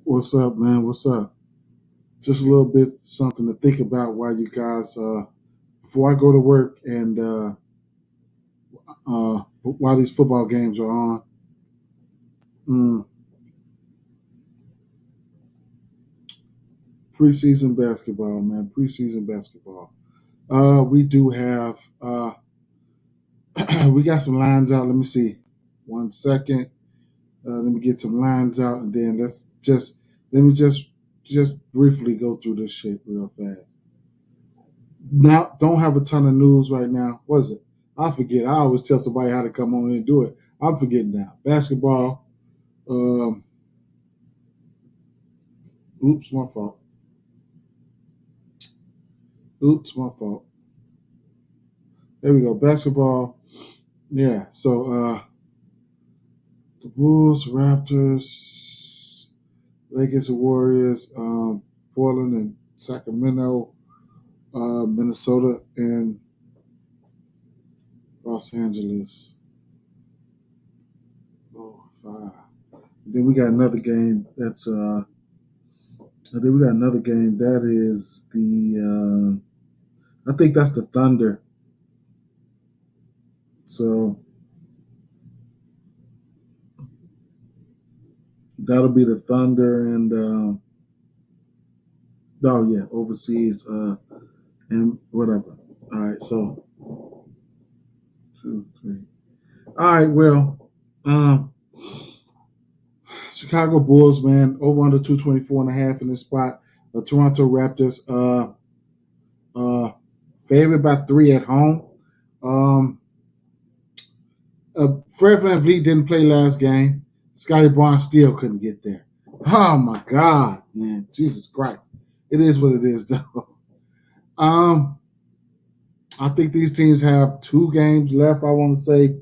What's up, man? What's up? Just a little bit something to think about while you guys, before I go to work and while these football games are on. Mm, Preseason basketball, man. Preseason basketball. We do have, we got some lines out. Let me see. 1 second. Let me get some lines out, and then let me just briefly go through this shit real fast. Now, don't have a ton of news right now. What is it? I forget. I always tell somebody how to come on and do it. I'm forgetting now. Basketball. Um, Oops, my fault. Oops, my fault. There we go. Basketball. Yeah. So the Bulls, Raptors, Lakers, and Warriors, Portland and Sacramento, Minnesota, and Los Angeles. Oh, five. Then we got another game. I think we got another game. That is I think that's the Thunder. So that'll be the Thunder and oh yeah, overseas and whatever. All right, so 2, 3. All right, well, Chicago Bulls, man, over under 224.5 in this spot. The Toronto Raptors, favored by 3 at home. Fred VanVleet didn't play last game. Scotty Barnes still couldn't get there. Oh my God, man, Jesus Christ! It is what it is, though. Um, I think these teams have 2 games left. I want to say,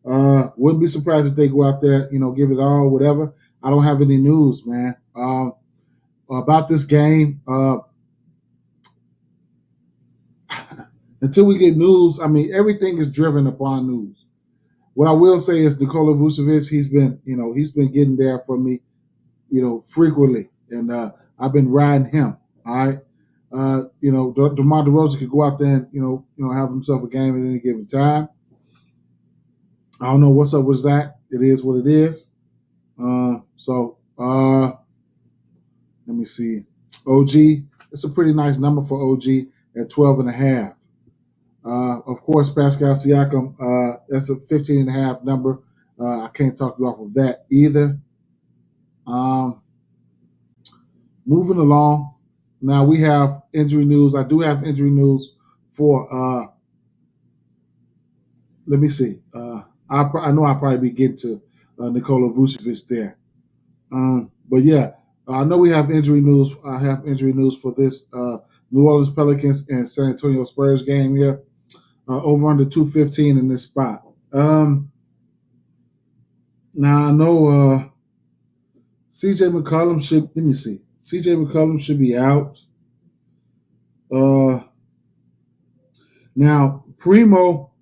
wouldn't be surprised if they go out there, give it all, whatever. I don't have any news, man, about this game. Until we get news, I mean, everything is driven upon news. What I will say is Nikola Vucevic, he's been getting there for me, frequently, and I've been riding him. All right, DeMar DeRozan could go out there and have himself a game at any given time. I don't know what's up with Zach. It is what it is. Let me see. OG, it's a pretty nice number for OG at 12.5. Of course, Pascal Siakam, that's a 15.5 number. I can't talk you off of that either. Moving along. Now we have injury news. I do have injury news for, let me see. I know I'll probably be getting to Nikola Vucevic there. But yeah, I know we have injury news. I have injury news for this New Orleans Pelicans and San Antonio Spurs game here. Over under 215 in this spot. Now I know CJ McCollum should. Let me see. CJ McCollum should be out. Now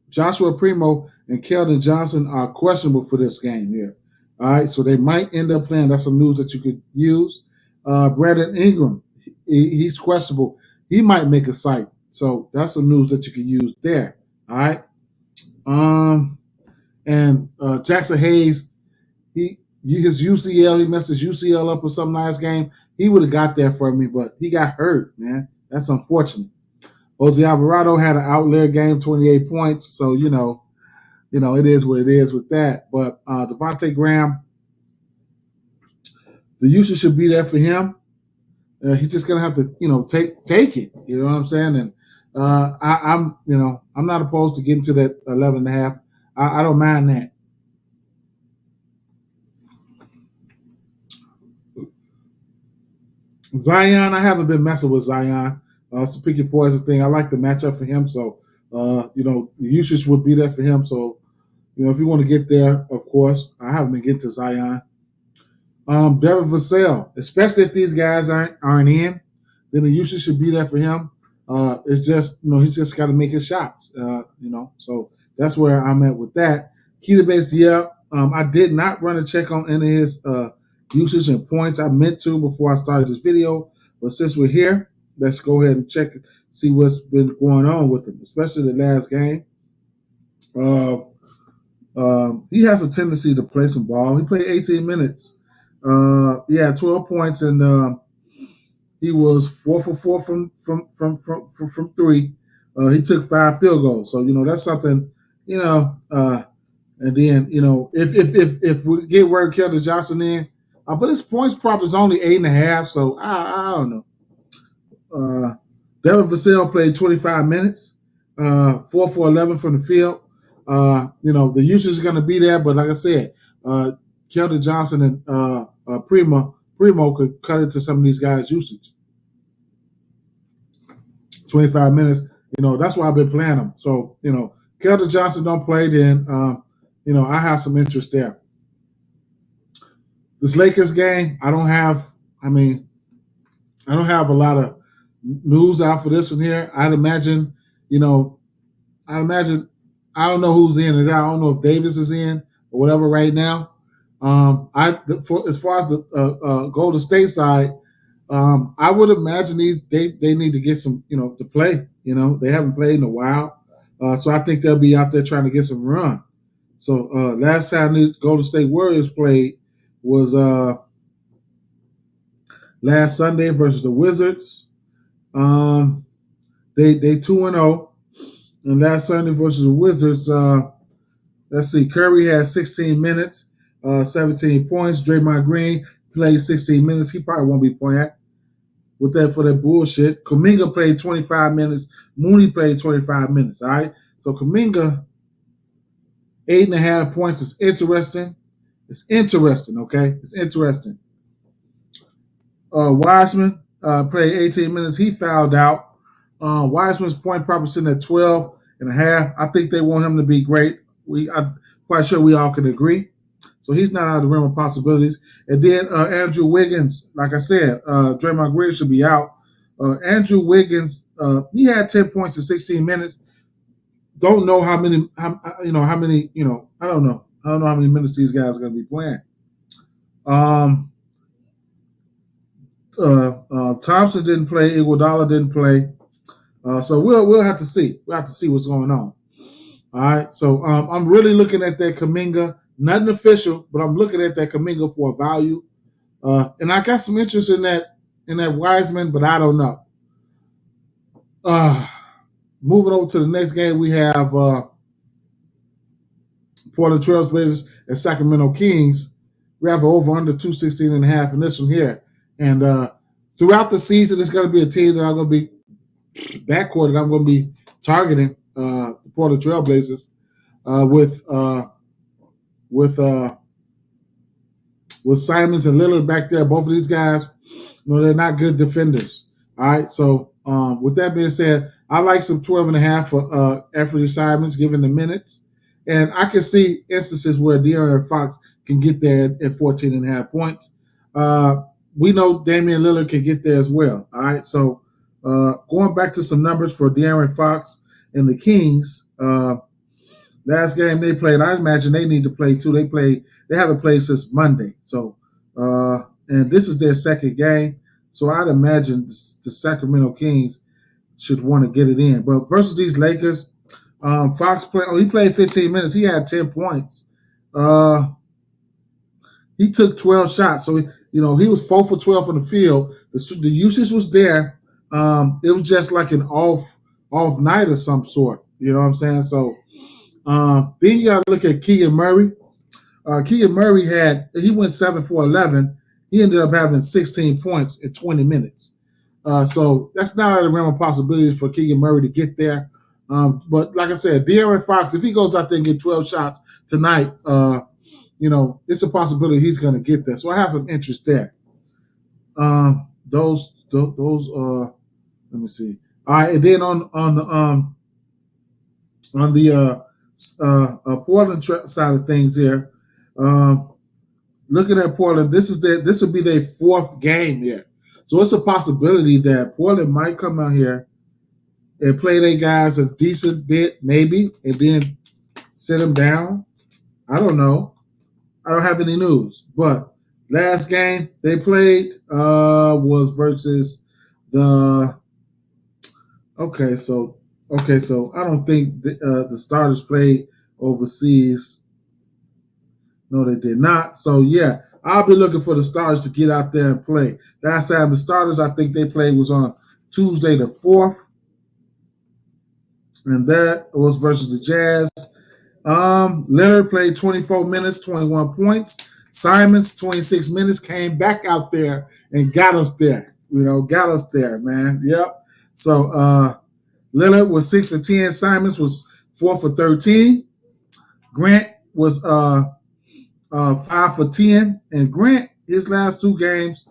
Joshua Primo, and Keldon Johnson are questionable for this game here. All right, so they might end up playing. That's some news that you could use. Brandon Ingram, he's questionable. He might make a sight. So that's some news that you can use there. All right. And Jackson Hayes, his UCL, he messed his UCL up with some nice game. He would have got there for me, but he got hurt, man. That's unfortunate. Jose Alvarado had an outlier game, 28 points. So, it is what it is with that. But Devontae Graham, the usage should be there for him. He's just gonna have to, take it. You know what I'm saying? And I'm not opposed to getting to that 11.5. I don't mind that. Zion, I haven't been messing with Zion. It's a pick your poison thing. I like the matchup for him, so the usage would be there for him. So, if you want to get there, of course, I haven't been getting to Zion. Devin Vassell, especially if these guys aren't in, then the usage should be there for him. It's just, he's just got to make his shots. So that's where I'm at with that. Keita Bates, I did not run a check on any of his usage and points. I meant to before I started this video, but since we're here, let's go ahead and check, see what's been going on with him, especially the last game. He has a tendency to play some ball. He played 18 minutes. He had 12 points, and he was 4 for 4 from three. He took 5 field goals, so that's something. And then if we get word Keldon Johnson in, but his points prop is only 8.5, so I don't know. Devin Vassell played 25 minutes, 4 for 11 from the field. The usage is going to be there, but like I said, Keldon Johnson and Primo could cut into some of these guys' usage. 25 minutes, that's why I've been playing them. So, Keldon Johnson don't play, then, I have some interest there. This Lakers game, I don't have a lot of news out for this one here. I'd imagine, I don't know who's in. I don't know if Davis is in or whatever right now. As far as the Golden State side, I would imagine they need to get some, to play. They haven't played in a while, so I think they'll be out there trying to get some run. So last time the Golden State Warriors played was last Sunday versus the Wizards. They 2-0, and last Sunday versus the Wizards. Let's see, Curry had 16 minutes, 17 points. Draymond Green played 16 minutes. He probably won't be playing with that for that bullshit. Kuminga played 25 minutes. Mooney played 25 minutes. All right, so Kuminga 8.5 points is interesting. It's interesting, okay? It's interesting. Wiseman played 18 minutes. He fouled out. Wiseman's point prop is sitting at 12.5. I think they want him to be great. I'm quite sure we all can agree. So he's not out of the realm of possibilities. And then Andrew Wiggins, like I said, Draymond Green should be out. Andrew Wiggins, he had 10 points in 16 minutes. Don't know how many. I don't know how many minutes these guys are going to be playing. Thompson didn't play. Iguodala didn't play. So we'll have to see. We'll have to see what's going on. All right. So I'm really looking at that Kuminga. Nothing official, but I'm looking at that Kuminga for a value. And I got some interest in that Wiseman, but I don't know. Moving over to the next game, we have Portland Trail Blazers and Sacramento Kings. We have over under 216.5 in this one here. And throughout the season, it's going to be a team that I'm going to be backcourt that I'm going to be targeting the Portland Trail Blazers with Simons and Lillard back there. Both of these guys, they're not good defenders. All right, so with that being said, I like some 12.5 for Anthony Simons, given the minutes. And I can see instances where De'Aaron Fox can get there at 14.5 points. We know Damian Lillard can get there as well. All right, so going back to some numbers for De'Aaron Fox and the Kings, last game they played, I imagine they need to play too. They haven't played since Monday. So, and this is their second game. So I'd imagine the Sacramento Kings should want to get it in. But versus these Lakers, Fox he played 15 minutes. He had 10 points. He took 12 shots. So, he was 4 for 12 from the field. The usage was there. It was just like an off night of some sort. You know what I'm saying? So then you got to look at Keegan Murray. Keegan Murray he went 7 for 11. He ended up having 16 points in 20 minutes. So that's not out of the realm of possibilities for Keegan Murray to get there. But like I said, De'Aaron Fox, if he goes out there and get 12 shots tonight, it's a possibility he's going to get there. So I have some interest there. Those. Let me see. All right, and then on the Portland side of things here, looking at Portland, this will be their fourth game here. So it's a possibility that Portland might come out here and play their guys a decent bit, maybe, and then sit them down. I don't know. I don't have any news, but Last game they played was versus the. So I don't think the starters played overseas. No, they did not. So yeah, I'll be looking for the starters to get out there and play. Last time the starters I think they played was on Tuesday the 4th, and that was versus the Jazz. Leonard played 24 minutes, 21 points. Simons 26 minutes, came back out there and got us there. Got us there, man. Yep. So Lillard was 6 for 10. Simons was 4 for 13. Grant was 5 for 10. And Grant, his last two games,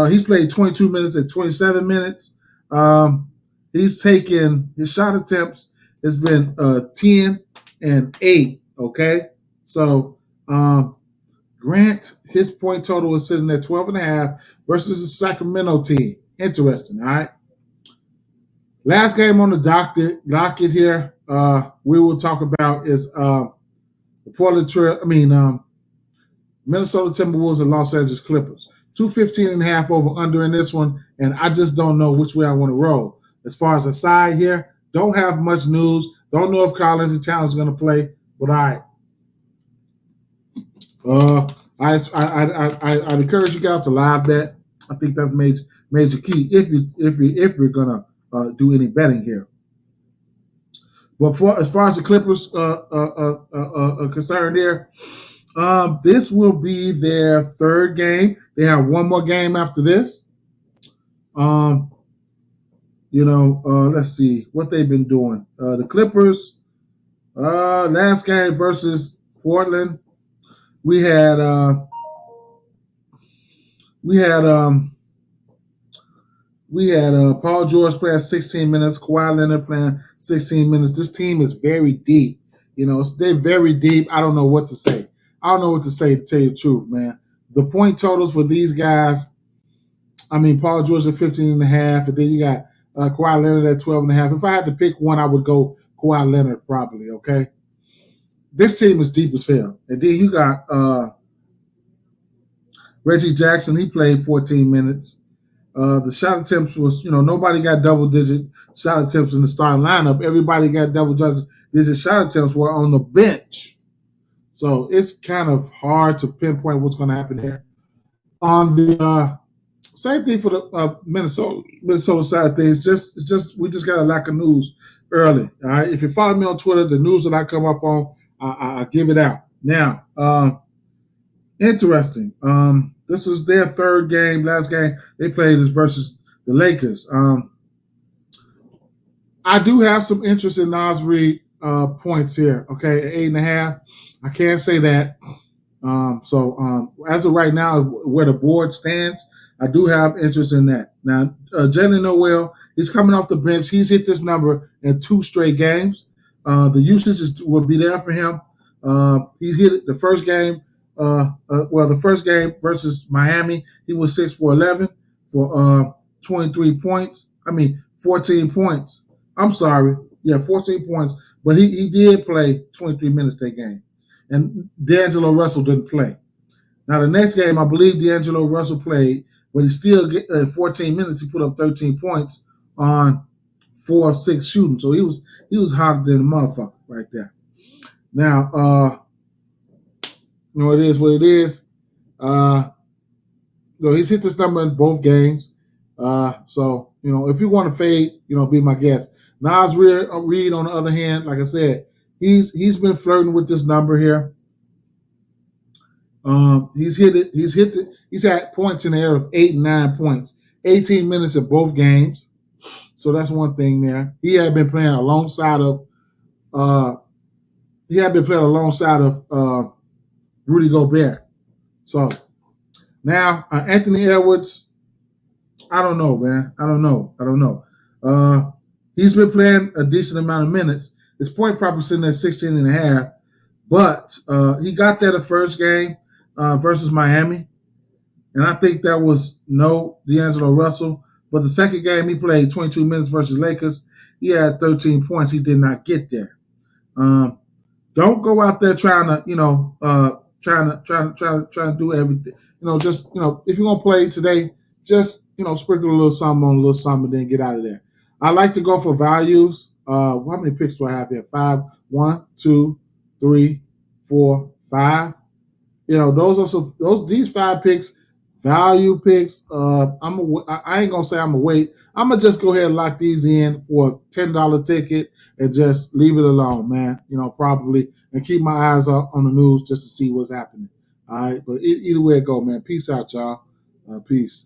he's played 22 minutes and 27 minutes. He's taken his shot attempts has been 10 and 8. Okay, so Grant, his point total is sitting at 12.5 versus the Sacramento team. Interesting. All right. Last game on the docket here, we will talk about is the Minnesota Timberwolves and Los Angeles Clippers. 215.5 over under in this one, and I just don't know which way I want to roll. As far as the side here, don't have much news. Don't know if Karl-Anthony Towns is going to play, but I encourage you guys to live bet. I think that's major key if you're gonna do any betting here. But as far as the Clippers are concerned, here, this will be their third game. They have one more game after this. Let's see what they've been doing. The Clippers, last game versus Portland, we had Paul George playing 16 minutes, Kawhi Leonard playing 16 minutes. This team is very deep. They're very deep. I don't know what to say. To tell you the truth, man. The point totals for these guys, Paul George at 15.5, and then you got Kawhi Leonard at 12.5. If I had to pick one, I would go Kawhi Leonard probably, okay? This team is deep as hell. And then you got Reggie Jackson. He played 14 minutes. The shot attempts was, nobody got double-digit shot attempts in the starting lineup. Everybody got double-digit shot attempts were on the bench. So it's kind of hard to pinpoint what's going to happen there. On the same thing for the Minnesota side of things. We just got a lack of news early. All right. If you follow me on Twitter, the news that I come up on, I give it out. Now, interesting. This was their third game. Last game they played is versus the Lakers. I do have some interest in Naz Reid points here. Okay, at 8.5. I can't say that. So as of right now, where the board stands, I do have interest in that. Now, Jalen Noel, he's coming off the bench. He's hit this number in 2 straight games. The usage will be there for him. He hit it the first game. The first game versus Miami, he was 6 for 11 for 23 points. 14 points. I'm sorry. Yeah, 14 points. But he did play 23 minutes that game. And D'Angelo Russell didn't play. Now, the next game, I believe D'Angelo Russell played, but he still get 14 minutes. He put up 13 points on 4 of 6 shooting. So he was hotter than a motherfucker right there. Now, it is what it is. He's hit this number in both games. So if you want to fade, be my guest. Naz Reid, on the other hand, like I said, he's been flirting with this number here. He's hit it. He's had points in the air of 8 and 9 points, 18 minutes in both games. So that's one thing there. He had been playing alongside of Rudy Gobert. So now Anthony Edwards, I don't know, man. I don't know. He's been playing a decent amount of minutes. His point probably sitting at 16.5, but he got there the first game versus Miami, and I think that was no D'Angelo Russell. But the second game he played 22 minutes versus Lakers. He had 13 points. He did not get there. Don't go out there trying to, trying to do everything. Just if you're gonna play today, just sprinkle a little something on a little something, and then get out of there. I like to go for values. How many picks do I have here? 5, 1, 2, 3, 4, 5. These 5 picks, value picks. I ain't gonna say I'm gonna wait. I'm gonna just go ahead and lock these in for a $10 ticket and just leave it alone, man. Probably, and keep my eyes on the news just to see what's happening. All right, but either way it go, man. Peace out, y'all. Peace.